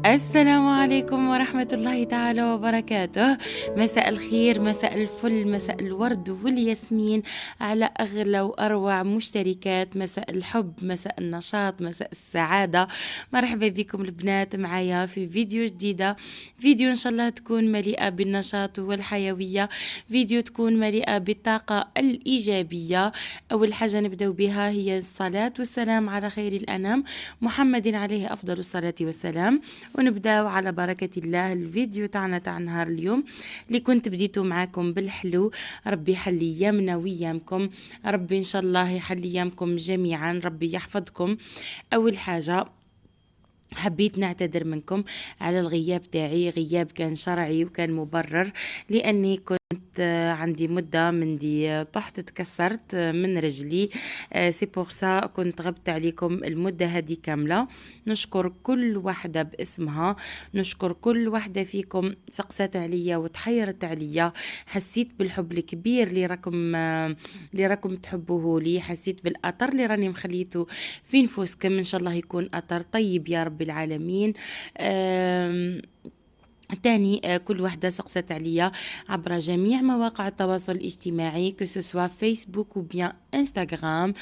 السلام عليكم ورحمة الله تعالى وبركاته. مساء الخير، مساء الفل، مساء الورد والياسمين على أغلى وأروع مشتركات. مساء الحب، مساء النشاط، مساء السعادة. مرحبا بكم البنات معايا في فيديو جديدة. فيديو إن شاء الله تكون مليئة بالنشاط والحيوية، فيديو تكون مليئة بالطاقة الإيجابية. أول حاجة نبدأ بها هي الصلاة والسلام على خير الأنام محمد عليه أفضل الصلاة والسلام. ونبداو على بركة الله الفيديو تاعنا تاع نهار اليوم اللي كنت بديتو معاكم بالحلو. ربي يحلي يمنا ويامكم، ربي ان شاء الله يحلي يامكم جميعا، ربي يحفظكم. اول حاجة حبيت نعتذر منكم على الغياب تاعي، غياب كان شرعي وكان مبرر، لاني كنت عندي مدة من دي طحت تكسرت من رجلي. سي بور سا كنت غبت عليكم المدة هذه كاملة. نشكر كل واحدة باسمها، نشكر كل واحدة فيكم سقسات عليا وتحيرت عليا. حسيت بالحب الكبير اللي راكم تحبوه لي، حسيت بالأثر اللي راني مخليته في نفوسكم. إن شاء الله يكون أثر طيب يا رب العالمين. تاني كل واحدة سقست عليا عبر جميع مواقع التواصل الاجتماعي، كسوسوا فيسبوك وبيان انستغرام.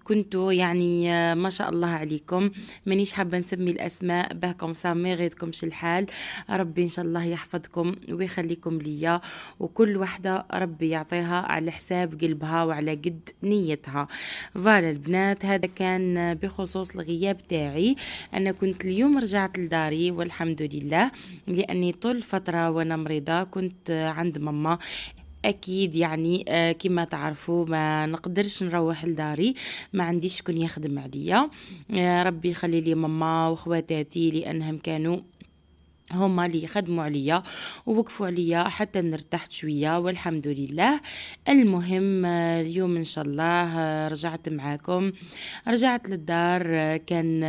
كنتوا يعني ما شاء الله عليكم. مانيش حابة نسمي الأسماء بهكم سا ما يغيظكمش الحال. ربي إن شاء الله يحفظكم ويخليكم ليا، وكل واحدة ربي يعطيها على حساب قلبها وعلى قد نيتها. فوالا البنات، هذا كان بخصوص الغياب تاعي. أنا كنت اليوم رجعت لداري والحمد لله، لأني طول فترة وأنا مريضة كنت عند ماما. اكيد يعني كما تعرفوا ما نقدرش نروح لداري، ما عنديش شكون يخدم عليا. ربي يخلي لي ماما واخواتاتي لانهم كانوا هما اللي يخدموا عليا ووقفوا عليا حتى نرتحت شوية والحمد لله. المهم اليوم ان شاء الله رجعت معاكم، رجعت للدار. كان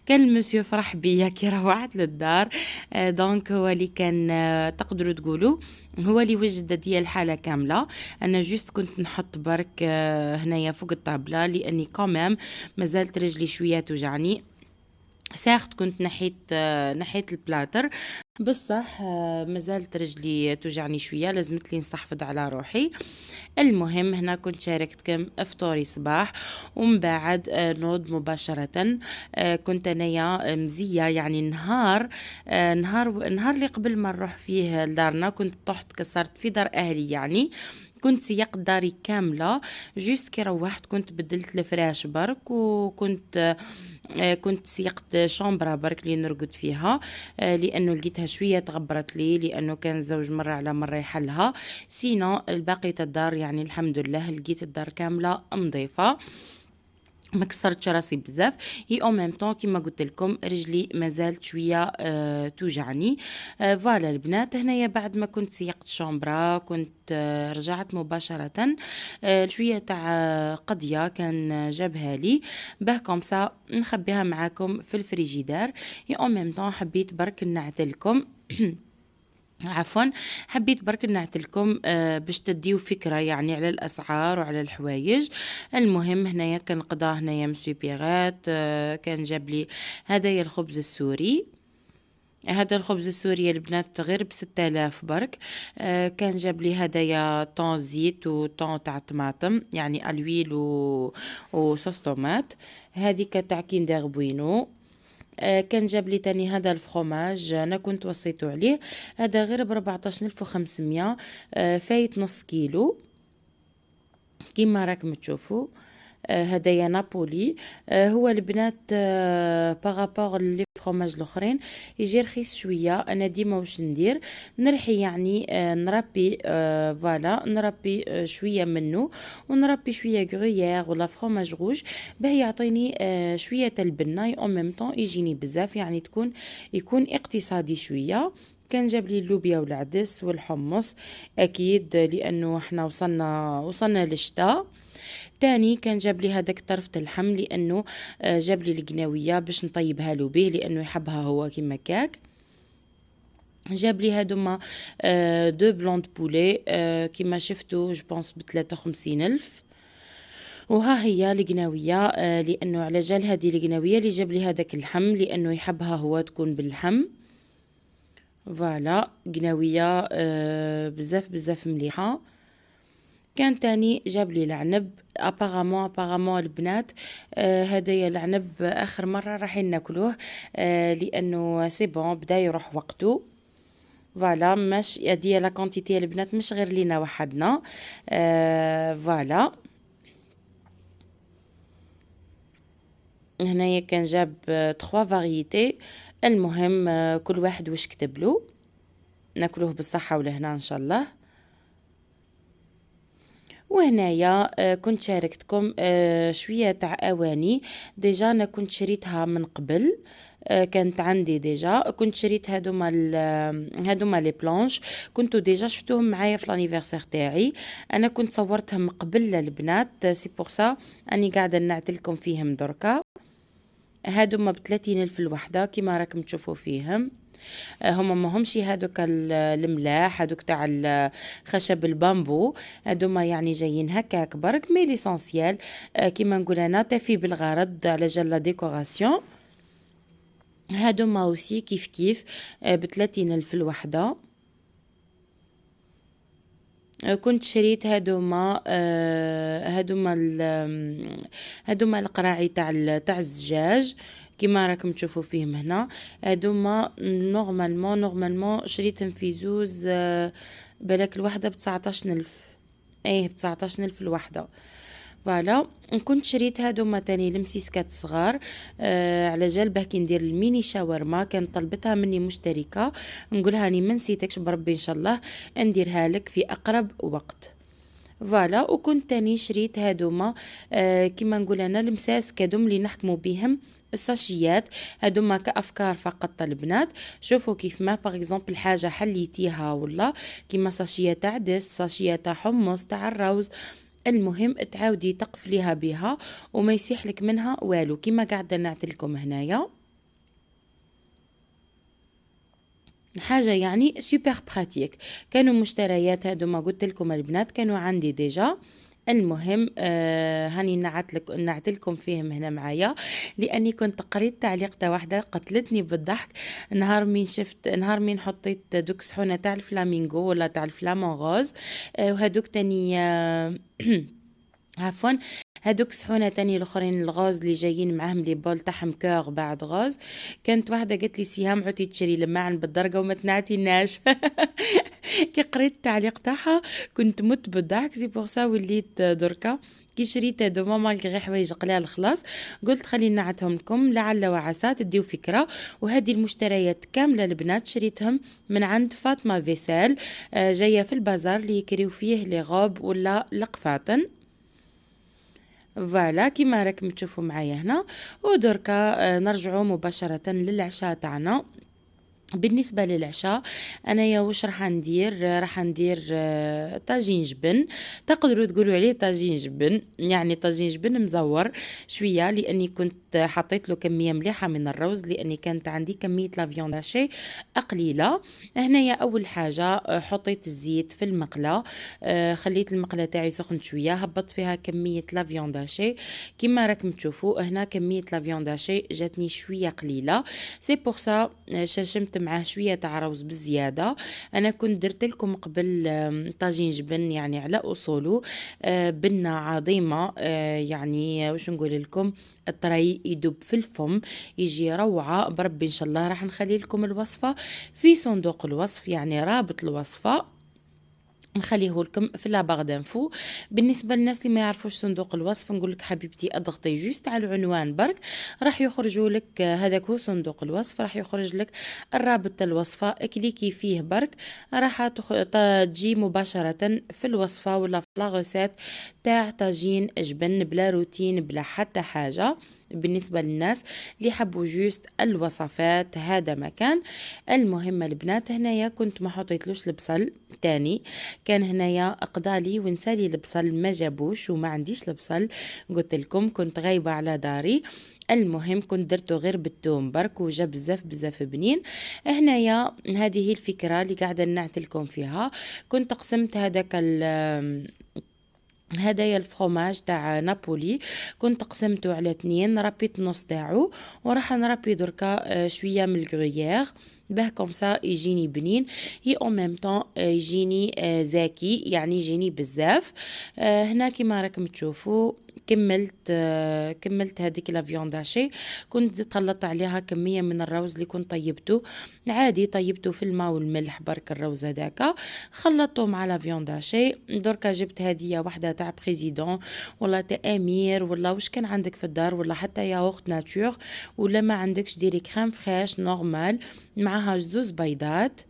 المسيو فرح بيا كي روحت للدار. دونك هو اللي كان تقدروا تقولوا هو اللي وجد لي الحالة كاملة. انا جوست كنت نحط برك هنايا فوق الطابلة، لاني كمان مازالت رجلي شوية توجعني. ساخت كنت نحيت البلاتر، بصح مازالت رجلي توجعني شوية، لازمت لي نستحفظ على روحي. المهم هنا كنت شاركتكم افطوري صباح، ومن بعد نوض مباشرة. كنت انايا مزية يعني نهار اللي قبل ما نروح فيه لدارنا كنت طحت كسرت في دار اهلي يعني. كنت سيقت داري كاملة، جوست كي روحت كنت بدلت الفراش برك، وكنت كنت سيقت شومبرا برك اللي نرقد فيها. لانه لقيتها شويه تغبرت لي، لانه كان الزوج مره على مره يحلها. سينو الباقي الدار يعني الحمد لله لقيت الدار كامله نظيفه، ما كسرتش راسي بزاف. هي او ميم طون كيما قلت لكم رجلي مازالت شويه توجعني. فوالا البنات، هنايا بعد ما كنت سيقت شومبرا كنت رجعت مباشره. شويه تاع قضيه كان جابها لي باه كومسا نخبيها معاكم في الفريجيدار. هي او ميم طون حبيت برك نعتلكم عفوا، حبيت برك نعتلكم باش تديو فكرة يعني على الأسعار وعلى الحوايج. المهم هنايا كان قضى هنايا مسيو بيغات كان جاب لي هدايا الخبز السوري. هذا الخبز السوري البنات غير ب6000 برك. كان جاب لي هدايا طون زيت وطون تاع طماطم يعني الويل وصوص طومات. هذيك تاع كيندر بوينو. كان جاب لي تاني هذا الفخوماج، انا كنت وصيته عليه. هذا غير ب14500، فايت نص كيلو كيما راكم تشوفوا. هدايا نابولي. هو البنات بارابور لي فروماج الاخرين يجي رخيص شويه. انا ديما واش ندير نرحي يعني نربي فوالا نربي شويه منه، ونربي شويه غرويير ولا فروماج روج باه يعطيني شويه البنه او ميم طون يجيني بزاف يعني يكون اقتصادي شويه. كان جاب لي اللوبيا والعدس والحمص اكيد لانه احنا وصلنا للشتاء. تاني كان جاب لي هذاك طرفة اللحم، لانه جاب لي القناوية باش نطيبها له به لانه يحبها هو كيما كاك. جاب لي هادوما دو بلون بولي كيما شفتوا جو بونس ب53 الف. وها هي القناوية، لانه على جال هذه القناوية اللي جاب لي هذاك اللحم، لانه يحبها هو تكون باللحم. فوالا قناوية بزاف بزاف مليحة. كان تاني جاب لي العنب. ابارامون البنات هدايا العنب اخر مره راح ناكلوه، لانه سي بون بدا يروح وقته. فوالا مش هادي لا كونتيتي البنات، مش غير لينا وحدنا. فوالا هنايا كان جاب 3 فاريتي. المهم كل واحد واش كتب له. ناكلوه بالصحه والهنا ان شاء الله. وهنايا كنت شاركتكم شوية تاع اواني. ديجا انا كنت شريتها من قبل، كانت عندي ديجا، كنت شريت هادوما لي بلونش، كنتو ديجا شفتوهم معايا في لانيفرسير تاعي. انا كنت صورتهم قبل للبنات، سي بور سا اني قاعده نعتلكم فيهم دركا. هادوما ب30 الف الوحده كيما راكم تشوفوا فيهم. هما ما همشي هادوك الملاح هادوك تاع خشب البامبو، هادوما يعني جايين هكاك برك مي ليسونسيال، كيما نقول انا تفي بالغرض على جال لا ديكوراسيون. هادوما اوسي كيف كيف ب30 الف الوحده. كنت شريت هادوما القراعي تاع الزجاج كيما راكم تشوفوا فيهم هنا. هادوما نورمالمون شريتهم في زوز، بالك الوحده ب19 الف. ايه ب19 الف الوحده. فوالا كنت شريت هادوما تاني المسيسكات صغار، على جال كي ندير الميني شاورما، كان طلبتها مني مشتركه، نقولها راني ما نسيتكش بربي ان شاء الله نديرها لك في اقرب وقت. فوالا وكنت تاني شريت هادوما كيما نقول انا المساس كادوم اللي نحكموا بهم الساشيات. هادوما كافكار فقط البنات. شوفوا كيف ما باغ اكزومبل حاجه حليتيها ولا كيما ساشيه تاع دس، ساشيه تاع حمص تاع الروز، المهم تعاودي تقفليها بها وما يسيح لك منها والو كيما قاعده نعتلكم هنايا. حاجه يعني سوبر براتيك. كانوا مشتريات هادو ما قلت لكم البنات كانوا عندي ديجا. المهم هاني نعتلكم فيهم هنا معايا، لاني كنت قريت تعليق تاع واحده قتلتني بالضحك. نهار مين حطيت دوك صحونه تاع الفلامينغو ولا تاع الفلامون غوز، وهادوك تاني عفوا هادوك صحونة تاني الاخرين الغاز اللي جايين معاهم لي بول تاعهم كور بعد غاز. كانت واحدة قالت لي سهام عطي تشري لماعن بالدرجة وما تنعتيناش. كي قريت التعليق تاعها كنت مت بالضحك، سي بور سا وليت دركا كي شريت هادو ماما غير حوايج قلال خلاص قلت خلي نعتهم لكم لعل وعسى تديو فكرة. وهذه المشتريات كاملة البنات شريتهم من عند فاطمة فيسال، جاية في البازار اللي يكريو فيه لي غوب ولا القفاطن. فوالا كيما راكم تشوفوا معايا هنا. ودركا نرجعوا مباشرة للعشاء تاعنا. بالنسبه للعشاء انايا واش راح ندير طاجين جبن. تقدروا تقولوا عليه طاجين جبن، يعني طاجين جبن مزور شويه، لاني كنت حطيت له كميه مليحه من الروز، لاني كانت عندي كميه لا فيوند هاشي قليله. هنايا اول حاجه حطيت الزيت في المقله، خليت المقله تاعي سخنت شويه، هبطت فيها كميه لا فيوند هاشي. كيما راكم تشوفوا هنا كميه لا فيوند هاشي جاتني شويه قليله، سي بور سا شمت معاه شويه تاع روز بزياده. انا كنت درت لكم قبل طاجين جبن يعني على اصوله، بنه عظيمه، يعني واش نقول لكم الطري يدوب في الفم يجي روعه بربي. ان شاء الله راح نخلي لكم الوصفه في صندوق الوصف، يعني رابط الوصفه نخليه لكم في لاباغ دانفو. بالنسبه للناس اللي ما يعرفوش صندوق الوصف نقول لك حبيبتي اضغطي جوست على العنوان برك راح يخرجوا لك، هذاك هو صندوق الوصف، راح يخرج لك الرابط تاع الوصفه، كليكي فيه برك راح تجي مباشره في الوصفه ولا في لاغوسيت تاع طاجين جبن بلا روتين بلا حتى حاجه. بالنسبة للناس اللي حبوا جوست الوصفات هذا مكان. المهم البنات هنايا كنت ما حطيتلوش البصل تاني، كان هنايا اقضالي ونسالي البصل ما جابوش وما عنديش البصل، قلت لكم كنت غايبة على داري. المهم كنت درته غير بالثوم برك وجا بزاف بزاف بنين. هنايا هذه هي الفكرة اللي قاعدة نعتلكم فيها. كنت قسمت هذاك هدايا الفرomاج تاع نابولي كنت قسمته على 2، ربيت نص تاعو وراح نربي دركا شويه من الغريير باه كومسا يجيني بنين اي او ميم طون يجيني زاكي يعني يجيني بزاف. هنا كيما راكم تشوفوا كملت هذيك لا فيونداشي. كنت زدت خلطت عليها كميه من الروز اللي كنت طيبته عادي، طيبته في الماء والملح برك الروز هذاك، خلطته مع لا فيونداشي. دركا جبت هديه واحده تاع بريزيدون ولا تاع امير ولا واش كان عندك في الدار، ولا حتى ياغورت ناتور، ولا ما عندكش ديري كريم فريش نورمال معها زوز بيضات.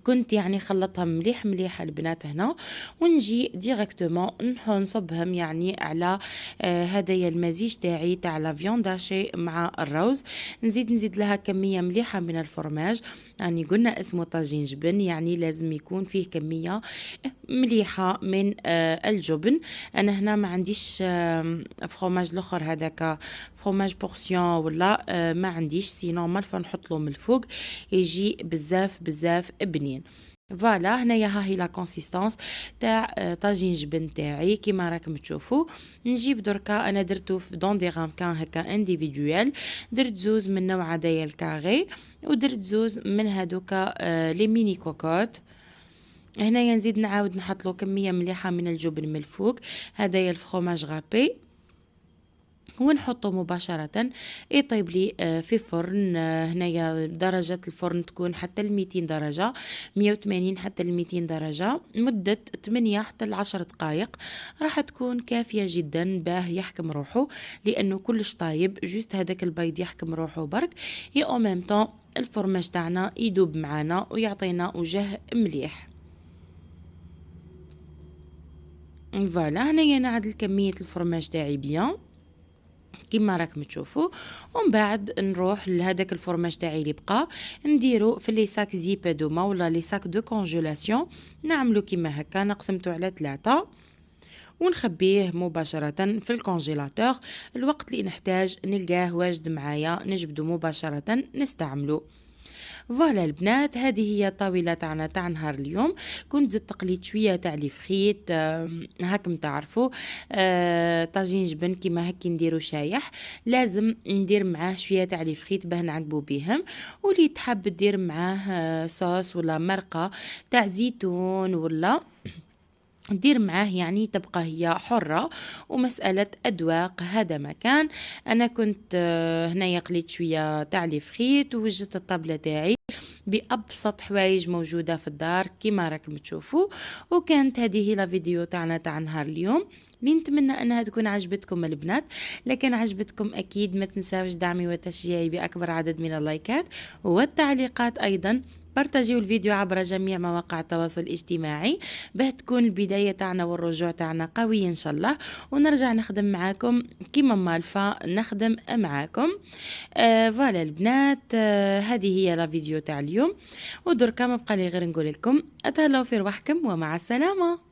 كنت يعني خلطهم مليح مليح البنات هنا، ونجي ديريكتومون نصبهم يعني على هدايا المزيج تاعي تاع لا فيونداشي مع الروز. نزيد لها كميه مليحه من الفرماج، يعني قلنا اسمه طاجين جبن يعني لازم يكون فيه كميه مليحه من الجبن. انا هنا ما عنديش فروماج الاخر هذاك فروماج بورسيون ولا ما عنديش، سينو مالفا نحط له من الفوق يجي بزاف بزاف بنين. فوالا هنايا ها هي لا كونسيستانس تاع طاجين جبن تاعي كيما راكم تشوفوا. نجيب دركا انا درتو في دون دي رامكان هكا انديفيدويل، درت زوز من نوع هدايا الكاري ودرت زوز من هادوكا لي ميني كوكوت. هنايا نزيد نعاود نحط له كميه مليحه من الجبن من الفوق، هدايا الفخوماج غابي، ونحطه مباشرة يطيب لي في فرن. هنايا درجة الفرن تكون حتى 200 درجة، 180 حتى 200 درجة، مدة 8 حتى 10 دقائق راح تكون كافية جدا باه يحكم روحه، لأنه كلش طايب جوست هذاك البيض يحكم روحه برك اي او ميم طون الفرماج تاعنا يدوب معنا ويعطينا وجه مليح. فوالا هنايا نعدل كمية الفرماج تاعي بيان كيما راكم تشوفوا، ومن بعد نروح لهداك الفرماج تاعي اللي بقى نديرو في لي ساك زيبادوما ولا لي ساك دو كونجولاسيون. نعملو كيما هكا نقسمتو على 3 ونخبيه مباشرة في الكونجيلاتور، الوقت اللي نحتاج نلقاه واجد معايا نجبدو مباشرة نستعملو. فوالا البنات هذه هي الطاولة تاعنا تاع نهار اليوم. كنت زدت تقليت شويه تاع لي فريت هاكم تعرفوا طاجين جبن كيما هكي نديرو شايح، لازم ندير معاه شويه تاع لي فريت باه نعقبو بهم، واللي تحب دير معاه صوص ولا مرقه تاع زيتون ولا دير معاه يعني تبقى هي حرة، ومسألة أذواق هذا مكان. أنا كنت هنايا قليت شوية تاع لي فريت ووجدت الطابلة تاعي بأبسط حوايج موجودة في الدار كيما راكم تشوفوا. وكانت هذه لا فيديو تاعنا تاع نهار اليوم اللي نتمنى انها تكون عجبتكم البنات. لكن عجبتكم اكيد ما تنساوش دعمي وتشجيعي باكبر عدد من اللايكات والتعليقات، ايضا بارتاجيو الفيديو عبر جميع مواقع التواصل الاجتماعي باه تكون البداية تاعنا والرجوع تاعنا قوي ان شاء الله، ونرجع نخدم معاكم كيما مالفا نخدم معاكم. فوالا البنات هذه هي لا فيديو تاع اليوم، ودركا ما بقى لي غير نقول لكم اتهلاو في رواحكم ومع السلامة.